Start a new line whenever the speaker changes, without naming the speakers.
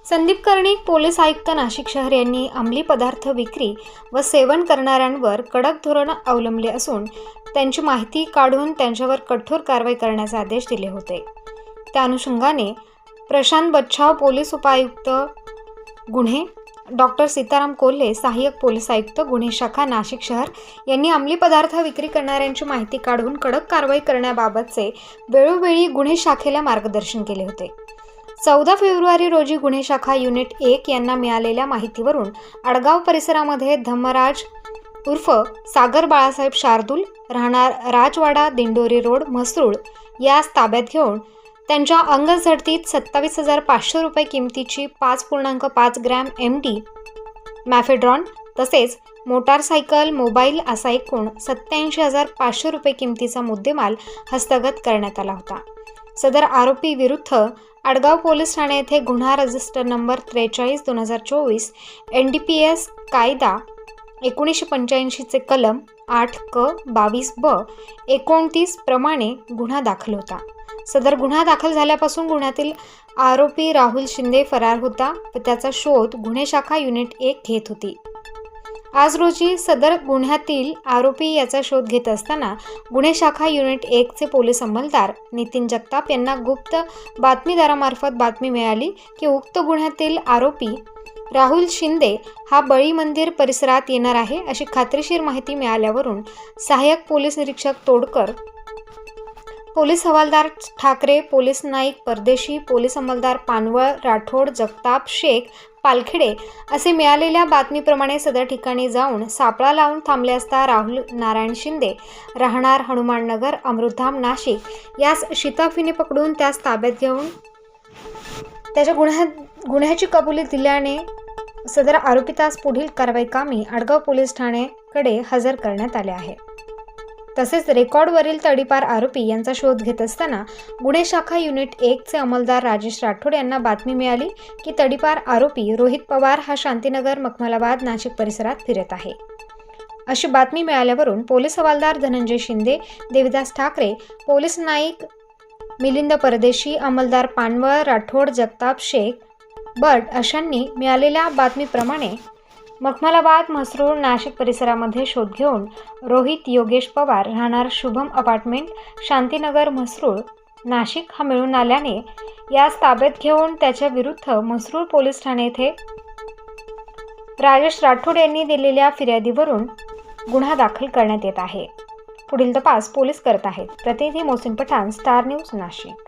Sandeep Karnik police आयुक्त नाशिक शहर यांनी अंमली पदार्थ विक्री व सेवन करणाऱ्यांवर कडक धोरण अवलंबले असून त्यांची माहिती काढून त्यांच्यावर कठोर कारवाई करण्याचे आदेश दिले होते। त्या अनुषंगाने प्रशांत बच्छाव पोलीस उपायुक्त गुन्हे डॉक्टर सीताराम कोल्हे सहाय्यक पोलीस आयुक्त गुन्हे शाखा नाशिक शहर यांनी अंमली पदार्थ विक्री करणाऱ्यांची माहिती काढून कडक कारवाई करण्याबाबतचे वेळोवेळी गुन्हे शाखेला मार्गदर्शन केले होते। 14 फेब्रुवारी रोजी गुन्हे शाखा युनिट 1 यांना मिळालेल्या माहितीवरून आडगाव परिसरामध्ये धम्मराज उर्फ सागर बाळासाहेब शार्दूल राहणार राजवाडा दिंडोरी रोड म्हसरूळ यास ताब्यात घेऊन त्यांच्या अंगझडतीत 27,500 रुपये किमतीची 5.5 ग्रॅम MD मॅफेड्रॉन तसेच मोटारसायकल मोबाईल असा एकूण 87,500 रुपये किमतीचा मुद्देमाल हस्तगत करण्यात आला होता। सदर आरोपी विरुद्ध आडगाव पोलीस ठाणे येथे गुन्हा रजिस्टर नंबर 43/2024 NDPS कायदा 1985 चे कलम 8(क)22(ब) 29 प्रमाणे गुन्हा दाखल होता। सदर गुन्हा दाखल झाल्यापासून गुन्ह्यातील आरोपी राहुल शिंदे फरार होता व त्याचा शोध गुन्हे शाखा युनिट 1 घेत होती। आज रोजी सदर गुन्ह्यातील आरोपी याचा शोध घेत असताना गुन्हे शाखा युनिट 1 चे पोलीस अंमलदार नितीन जगताप यांना गुप्त बातमीदारामार्फत बातमी मिळाली की उक्त गुन्ह्यातील आरोपी राहुल शिंदे हा बळी मंदिर परिसरात येणार आहे अशी खात्रीशीर माहिती मिळाल्यावरून सहाय्यक पोलीस निरीक्षक तोडकर, पोलीस हवालदार ठाकरे, पोलीस नाईक परदेशी, पोलीस अंमलदार पानवळ, राठोड, जगताप, शेख, पालखेडे असे मिळालेल्या बातमीप्रमाणे सदर ठिकाणी जाऊन सापळा लावून थांबले असता राहुल नारायण शिंदे राहणार हनुमाननगर अमृतधाम नाशिक यास शिताफीने पकडून त्यास ताब्यात घेऊन त्याच्या गुन्ह्याची कबुली दिल्याने सदर आरोपितास पुढील कारवाई कामी आडगाव पोलीस ठाण्याकडे हजर करण्यात आले आहे। तसेच रेकॉर्डवरील तडीपार आरोपी यांचा शोध घेत असताना गुन्हे शाखा युनिट 1 चे अंमलदार राजेश राठोड यांना बातमी मिळाली की तडीपार आरोपी रोहित पवार हा शांतीनगर मखमलाबाद नाशिक परिसरात फिरत आहे। अशी बातमी मिळाल्यावरून पोलीस हवालदार धनंजय शिंदे, देविदास ठाकरे, पोलीस नाईक मिलिंद परदेशी, अंमलदार पानवळ, राठोड, जगताप, शेख, बट अशांनी मिळालेल्या बातमीप्रमाणे मखमलाबाद म्हसरूळ नाशिक परिसरामध्ये शोध घेऊन रोहित योगेश पवार राहणार शुभम अपार्टमेंट शांतीनगर म्हसरूळ नाशिक हा मिळून आल्याने यास ताब्यात घेऊन त्याच्या विरुद्ध म्हसरूळ पोलीस ठाणे येथे राजेश राठोड यांनी दिलेल्या फिर्यादीवरून गुन्हा दाखल करण्यात येत आहे। पुढील तपास पोलीस करत आहेत। प्रतिनिधी मोहसिन पठाण, स्टार न्यूज नाशिक।